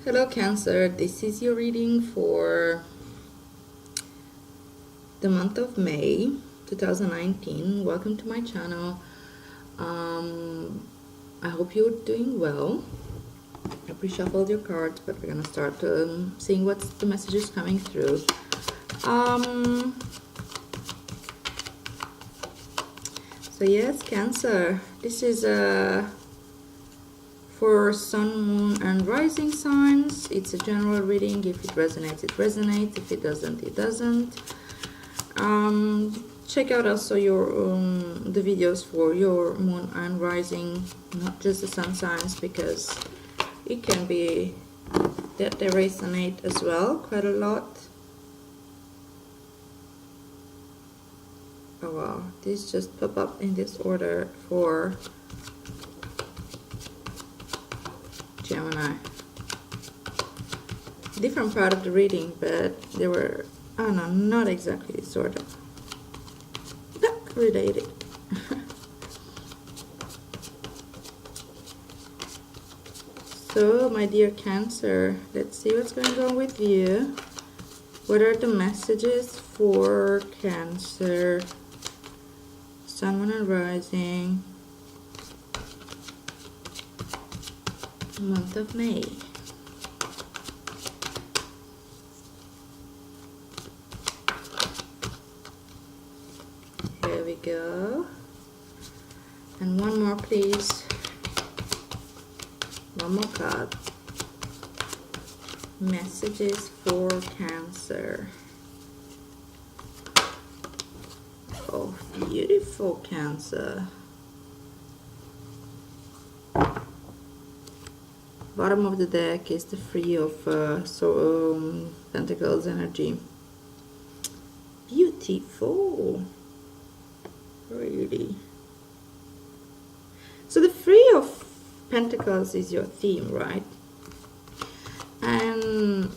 Hello Cancer, this is your reading for the month of May 2019. Welcome to my channel. I hope you're doing well. I pre-shuffled your cards, but we're gonna start seeing what's the messages coming through. So yes, Cancer, this is for Sun, Moon and Rising signs. It's a general reading. If it resonates, it resonates. If it doesn't, it doesn't. Check out also your the videos for your Moon and Rising, not just the Sun signs, because it can be that they resonate as well quite a lot. Oh wow, these just pop up in this order for Gemini. Different part of the reading, but they were, oh no, not exactly sort of related. So my dear Cancer, let's see what's going on with you. What are the messages for Cancer, Sun, Moon and Rising, month of May? Here we go. And one more, please. One more card. Messages for Cancer. Oh, beautiful Cancer. Bottom of the deck is the Three of Pentacles energy. Beautiful. Really. So the Three of Pentacles is your theme, right? And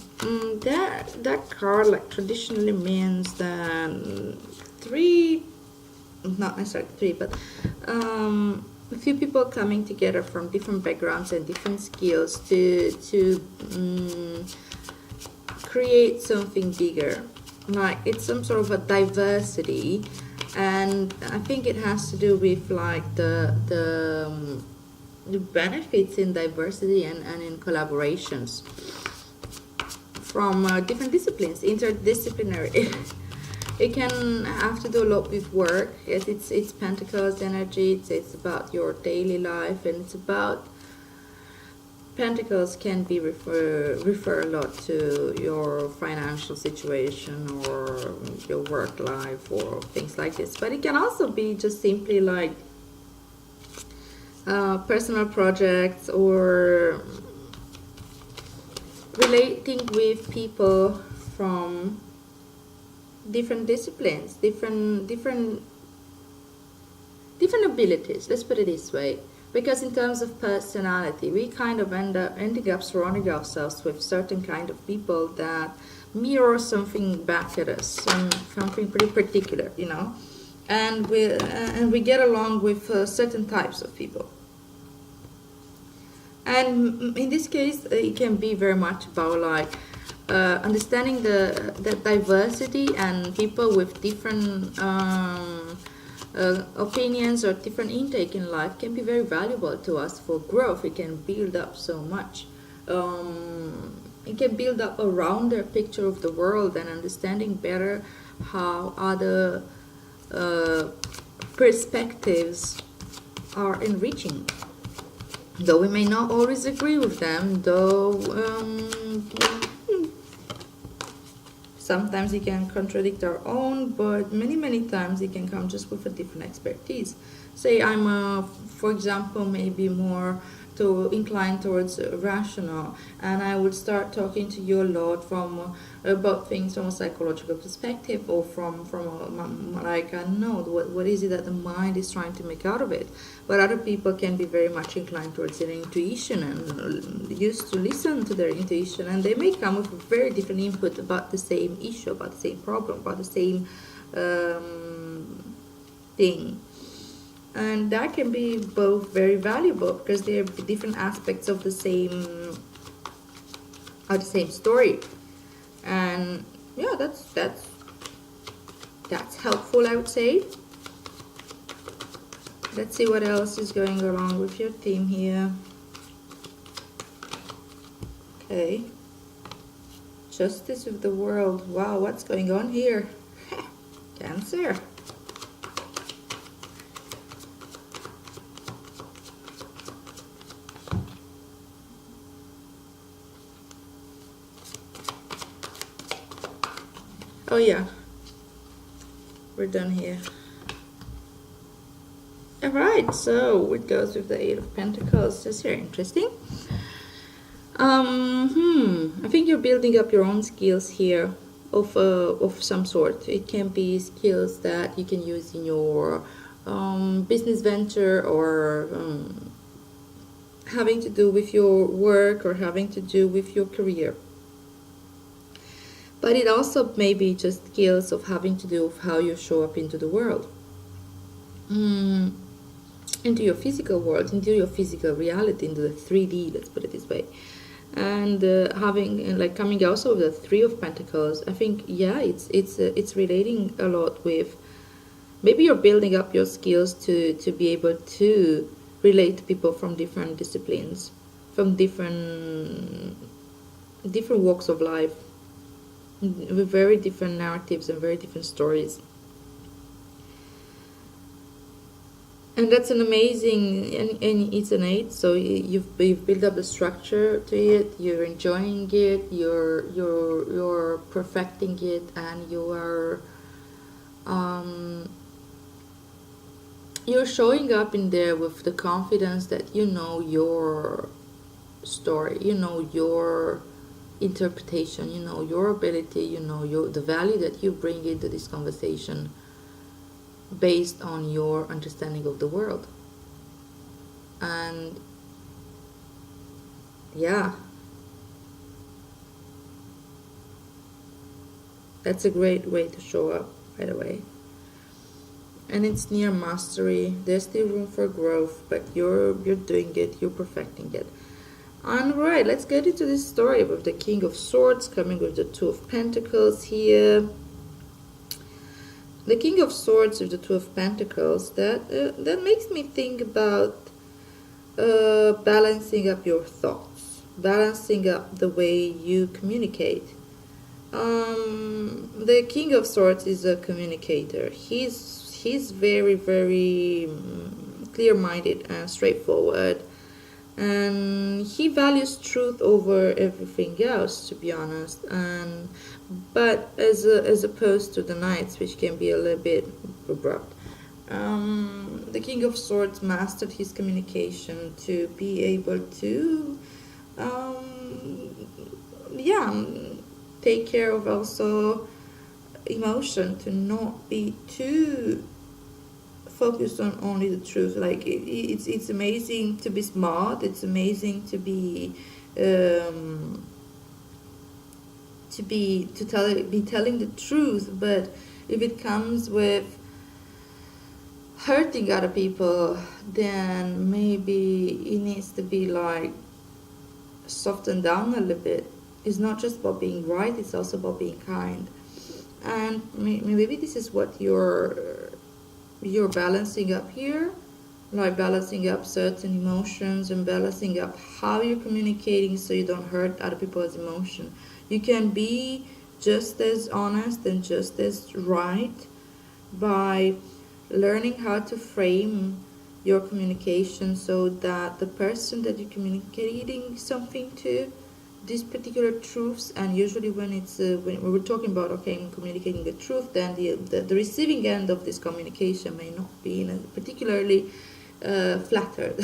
that card, like, traditionally means that three, not necessarily three, but a few people coming together from different backgrounds and different skills to create something bigger. Like, it's some sort of a diversity, and I think it has to do with like the benefits in diversity and in collaborations from different disciplines, interdisciplinary. It can have to do a lot with work. It's Pentacles energy. It's about your daily life, and it's about Pentacles can be refer a lot to your financial situation or your work life or things like this. But it can also be just simply like personal projects or relating with people from different disciplines, different abilities, let's put it this way. Because in terms of personality, we kind of ending up surrounding ourselves with certain kind of people that mirror something back at us, something pretty particular, you know. And we get along with certain types of people. And in this case, it can be very much about like understanding the diversity, and people with different opinions or different intake in life can be very valuable to us for growth. It can build up so much. It can build up a rounder picture of the world and understanding better how other perspectives are enriching. Though we may not always agree with them, though sometimes it can contradict our own, but many times it can come just with a different expertise. Say I'm, for example, maybe more inclined towards rational, and I would start talking to you a lot from about things from a psychological perspective, or from like, I know what is it that the mind is trying to make out of it. But other people can be very much inclined towards their intuition and used to listen to their intuition, and they may come with a very different input about the same issue, about the same problem, about the same thing. And that can be both very valuable because they have different aspects of the same are the same story. And yeah, that's helpful, I would say. Let's see what else is going along with your theme here. Okay. Justice of the world. Wow, what's going on here? Cancer. Oh yeah, we're done here. Alright, so it goes with the Eight of Pentacles. That's very interesting. I think you're building up your own skills here of some sort. It can be skills that you can use in your business venture, or having to do with your work, or having to do with your career. But it also may be just skills of having to do with how you show up into the world. Into your physical world, into your physical reality, into the 3D, let's put it this way. And coming also with the Three of Pentacles, I think, yeah, it's relating a lot with, maybe you're building up your skills to be able to relate to people from different disciplines, from different walks of life, with very different narratives and very different stories. And that's an amazing, and it's an 8, so you've built up the structure to it. You're enjoying it. You're perfecting it, and you're showing up in there with the confidence that you know your story, you know your interpretation, you know your ability, you know the value that you bring into this conversation, based on your understanding of the world. And yeah, that's a great way to show up, by the way. And it's near mastery. There's still room for growth, but you're doing it, you're perfecting it. And right, let's get into this story with the King of Swords coming with the Two of Pentacles here. The King of Swords with the Two of Pentacles, that makes me think about balancing up your thoughts, balancing up the way you communicate. The King of Swords is a communicator. He's very, very clear-minded and straightforward, and he values truth over everything else, to be honest. But as opposed to the Knights, which can be a little bit abrupt, the King of Swords mastered his communication to be able to take care of also emotion, to not be too focused on only the truth. Like it's amazing to be smart, it's amazing to be telling the truth, but if it comes with hurting other people, then maybe it needs to be like softened down a little bit. It's not just about being right, it's also about being kind. And maybe this is what you're balancing up here, like balancing up certain emotions and balancing up how you're communicating so you don't hurt other people's emotion. You can be just as honest and just as right by learning how to frame your communication so that the person that you're communicating something to, these particular truths, and usually when it's when we're talking about, okay, I'm communicating the truth, then the receiving end of this communication may not be particularly flattered.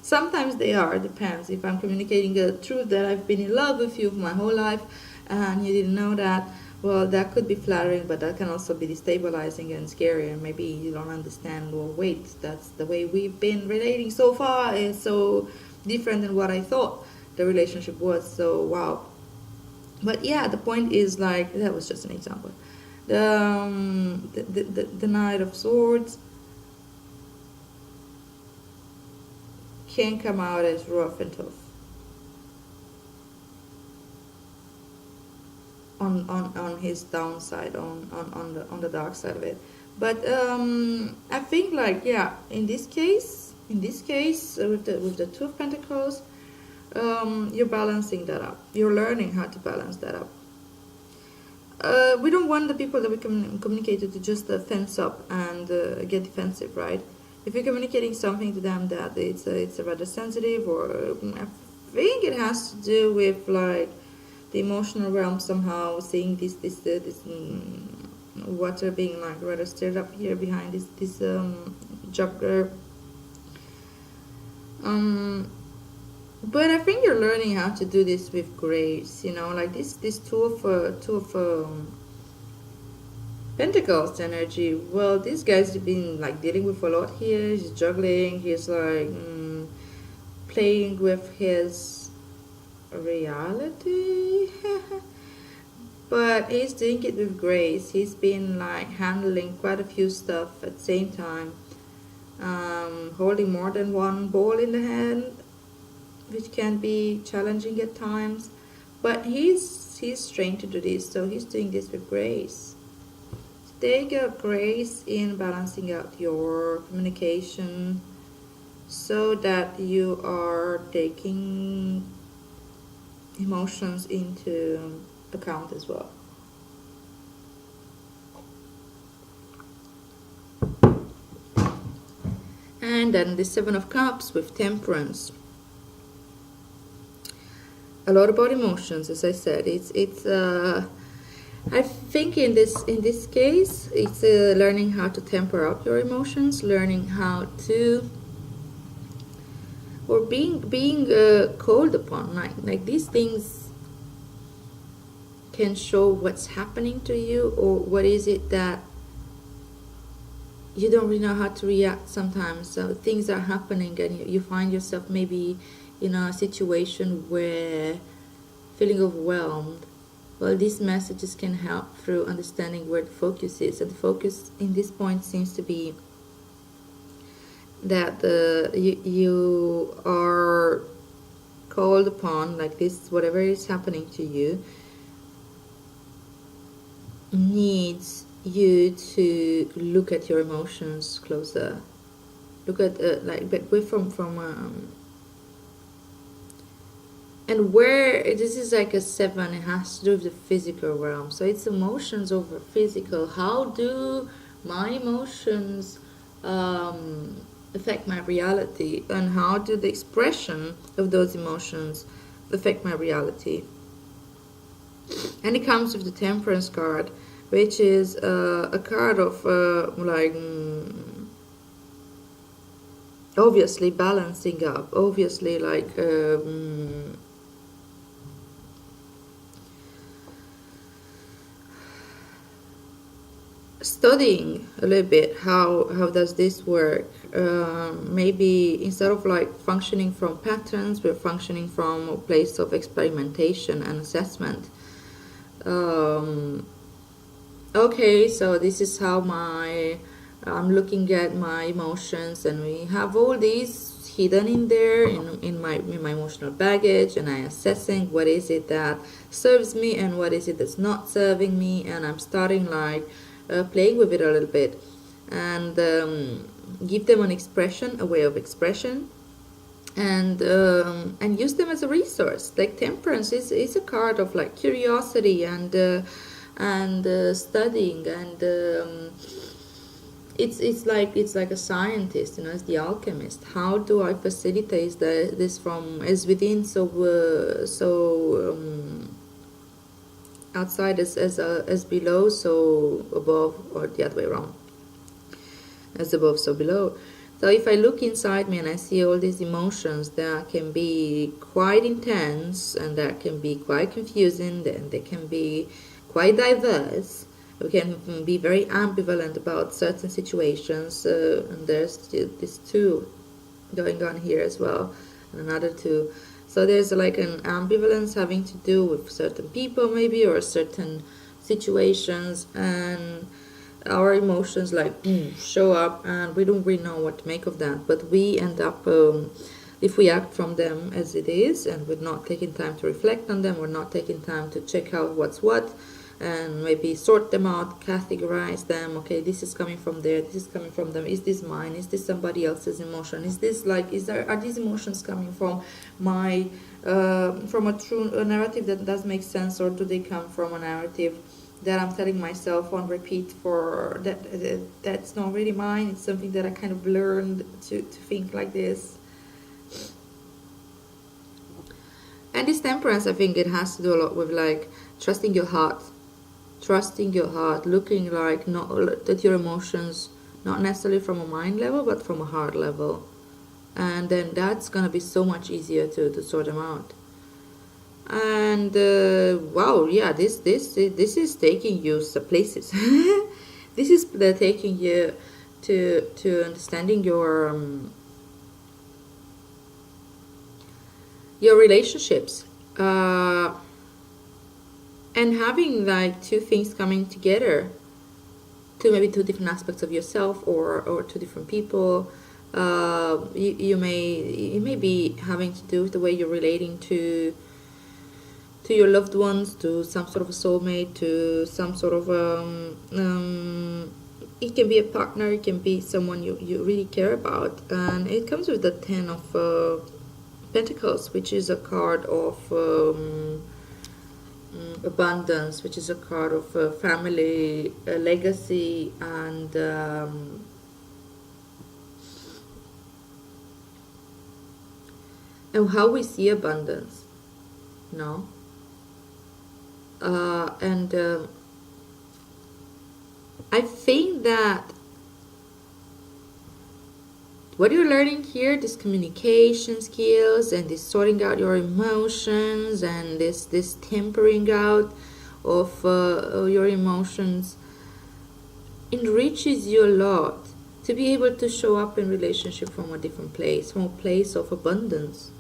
Sometimes they are, depends. If I'm communicating a truth that I've been in love with you my whole life and you didn't know that, well, that could be flattering, but that can also be destabilizing and scary, and maybe you don't understand, well, wait, that's the way we've been relating so far is so different than what I thought the relationship was, so wow. But yeah, the point is, like, that was just an example. The Knight of Swords can come out as rough and tough. on his downside, on the dark side of it. But I think, like, yeah, in this case, with the Two of Pentacles, you're balancing that up. You're learning how to balance that up. We don't want the people that we communicate to just fence up and get defensive, right? If you're communicating something to them that it's rather sensitive, or I think it has to do with, like, the emotional realm somehow, seeing this water being, like, rather stirred up here behind this juggler. But I think you're learning how to do this with grace, you know, like this two of Pentacles energy. Well, this guy's been, like, dealing with a lot here. He's juggling. He's, like, playing with his reality. But he's doing it with grace. He's been, like, handling quite a few stuff at the same time. Holding more than one ball in the hand, which can be challenging at times. But he's trained to do this, so he's doing this with grace. Take a grace in balancing out your communication, so that you are taking emotions into account as well. And then the Seven of Cups with Temperance. A lot about emotions, as I said. It's I think in this case, it's learning how to temper out your emotions, learning how to, or being called upon. Like these things can show what's happening to you, or what is it that you don't really know how to react sometimes. So things are happening, and you find yourself maybe in a situation where feeling overwhelmed. Well, these messages can help through understanding where the focus is. And the focus in this point seems to be that you are called upon, like this, whatever is happening to you needs you to look at your emotions closer. Look at but we're from and where this is like a 7, it has to do with the physical realm. So it's emotions over physical. How do my emotions affect my reality, and how do the expression of those emotions affect my reality? And it comes with the Temperance card, which is a card of obviously balancing up, obviously studying a little bit how does this work. Maybe instead of like functioning from patterns, we're functioning from a place of experimentation and assessment. Okay, so this is how I'm looking at my emotions, and we have all these hidden in there in my emotional baggage, and I'm assessing what is it that serves me and what is it that's not serving me, and I'm starting playing with it a little bit, and give them an expression, a way of expression, and use them as a resource. Like Temperance is a card of like curiosity and studying, and it's like a scientist, you know, it's the alchemist. How do I facilitate this from as within, so outside as below, so above, or the other way around, as above, so below. So if I look inside me and I see all these emotions that can be quite intense, and that can be quite confusing, and they can be quite diverse, we can be very ambivalent about certain situations, and there's this two going on here as well, and another two. So there's like an ambivalence having to do with certain people maybe, or certain situations, and our emotions show up, and we don't really know what to make of that, but we end up if we act from them as it is, and we're not taking time to reflect on them, we're not taking time to check out what's what, and maybe sort them out, categorize them. Okay, this is coming from there, this is coming from them. Is this mine? Is this somebody else's emotion? Is this like, are these emotions coming from my from a true narrative that does make sense, or do they come from a narrative that I'm telling myself on repeat for that's not really mine? It's something that I kind of learned to think like this. And this temperance, I think it has to do a lot with like trusting your heart, looking like not at your emotions, not necessarily from a mind level, but from a heart level. And then that's gonna be so much easier to sort them out. And wow, yeah, this is taking you some places. This is taking you to understanding your relationships, and having like two things coming together, maybe two different aspects of yourself, or two different people. You may be having to do with the way you're relating to your loved ones, to some sort of a soulmate, to some sort of it can be a partner, it can be someone you really care about. And it comes with the 10 of Pentacles, which is a card of abundance, which is a card of family, legacy, and how we see abundance, no? And I think that what you're learning here, these communication skills and this sorting out your emotions and this tempering out of your emotions, enriches you a lot to be able to show up in relationship from a different place, from a place of abundance.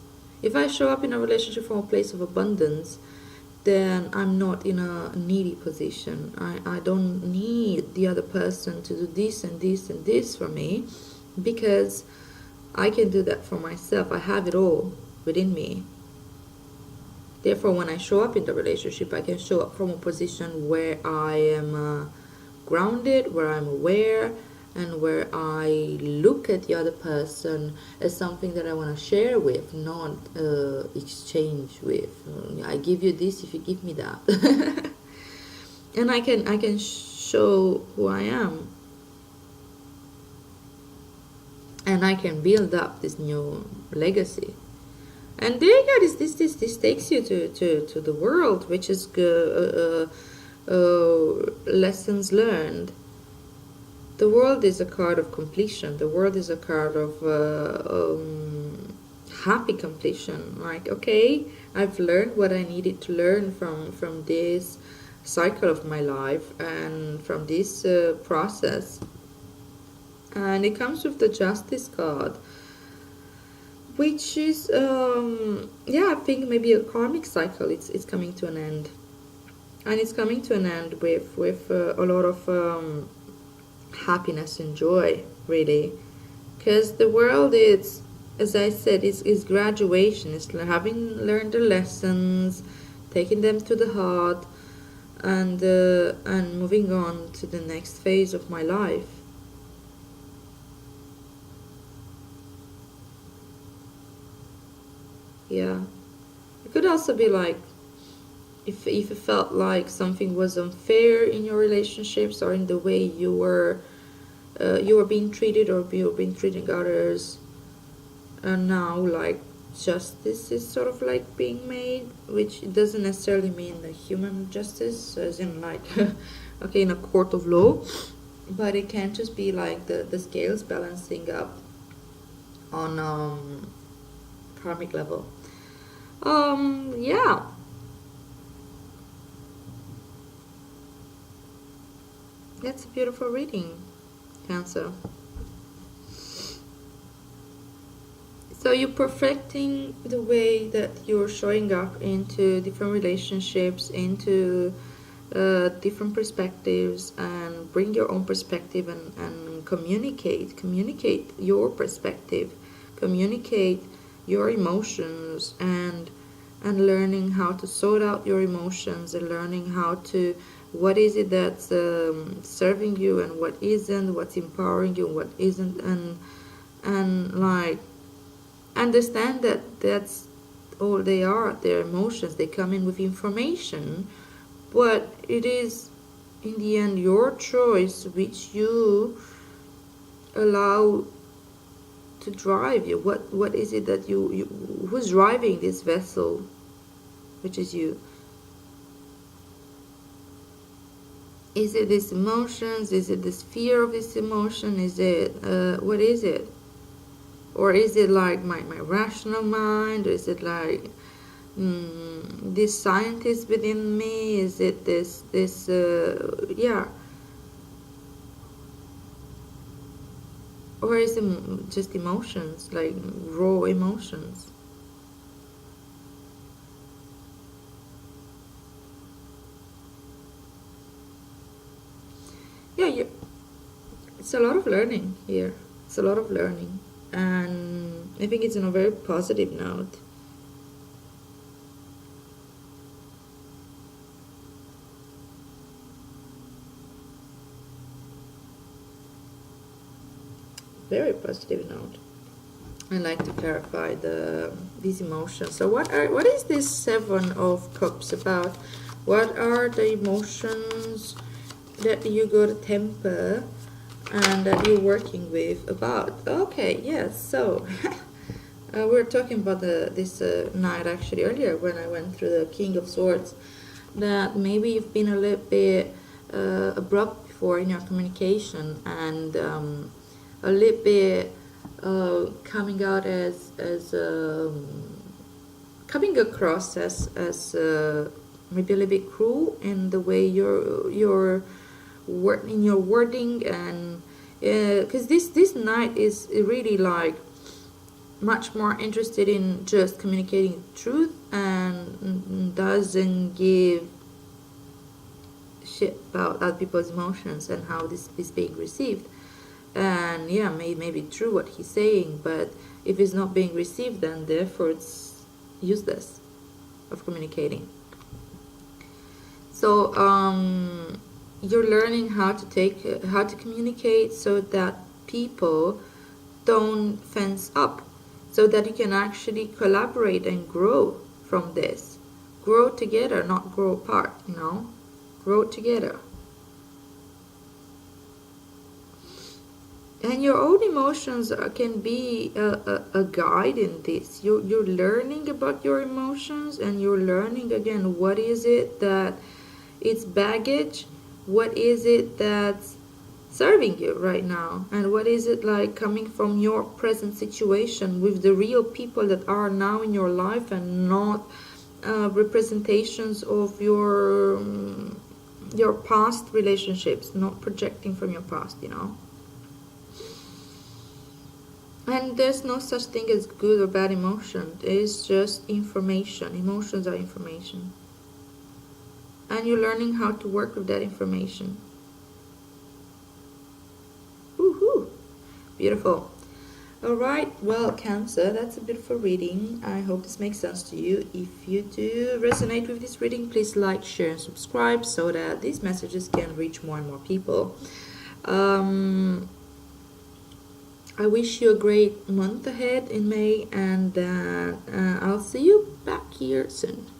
If I show up in a relationship from a place of abundance, then I'm not in a needy position. I don't need the other person to do this and this and this for me, because I can do that for myself. I have it all within me. Therefore, when I show up in the relationship, I can show up from a position where I am grounded, where I'm aware, and where I look at the other person as something that I want to share with, not exchange with. I give you this if you give me that. And I can show who I am, and I can build up this new legacy. And there you go. This takes you to the world, which is lessons learned. The world is a card of completion. The world is a card of happy completion. Like, okay, I've learned what I needed to learn from this cycle of my life and from this process. And it comes with the Justice card, which is, I think maybe a karmic cycle. It's coming to an end. And it's coming to an end with a lot of happiness and joy, really, because the world is, as I said, is graduation. It's having learned the lessons, taking them to the heart, and moving on to the next phase of my life. Yeah, it could also be like, if it felt like something was unfair in your relationships, or in the way you were being treated, or you were being treating others, and now like justice is sort of like being made, which doesn't necessarily mean the human justice as in like okay, in a court of law, but it can just be like the scales balancing up on karmic level. Yeah. That's a beautiful reading, Cancer. So you're perfecting the way that you're showing up into different relationships, into different perspectives, and bring your own perspective and communicate your perspective, communicate your emotions and learning how to sort out your emotions and learning how to what is it that's serving you and what isn't, what's empowering you and what isn't, and like understand that that's all they are. Their emotions, they come in with information, but it is in the end your choice which you allow to drive you. What is it that you who's driving this vessel, which is you? Is it these emotions? Is it this fear of this emotion? Is it what is it? Or is it like my rational mind? Or is it like this scientist within me? Is it this yeah? Or is it just emotions, like raw emotions? Yeah, it's a lot of learning here. It's a lot of learning, and I think it's on a very positive note. Very positive note. I like to clarify these emotions. So what is this Seven of Cups about? What are the emotions that you go to temper and that you're working with about? Okay, yes. So we were talking about this night actually earlier when I went through the King of Swords, that maybe you've been a little bit abrupt before in your communication and a little bit coming out as coming across as maybe a little bit cruel in the way you're in your wording, and because this knight is really like much more interested in just communicating truth and doesn't give shit about other people's emotions and how this is being received. And yeah, maybe true what he's saying, but if it's not being received, then therefore it's useless of communicating. So you're learning how to communicate so that people don't fence up, so that you can actually collaborate and grow from this. Grow together, not grow apart, grow together. And your own emotions can be a guide in this. You're learning about your emotions, and you're learning again what is it that it's baggage, what is it that's serving you right now, and what is it like coming from your present situation with the real people that are now in your life, and not representations of your past relationships, not projecting from your past, And there's no such thing as good or bad emotion. It's just information. Emotions are information. And you're learning how to work with that information. Woohoo! Beautiful. Alright, well, Cancer, that's a beautiful reading. I hope this makes sense to you. If you do resonate with this reading, please like, share, and subscribe so that these messages can reach more and more people. I wish you a great month ahead in May, and I'll see you back here soon.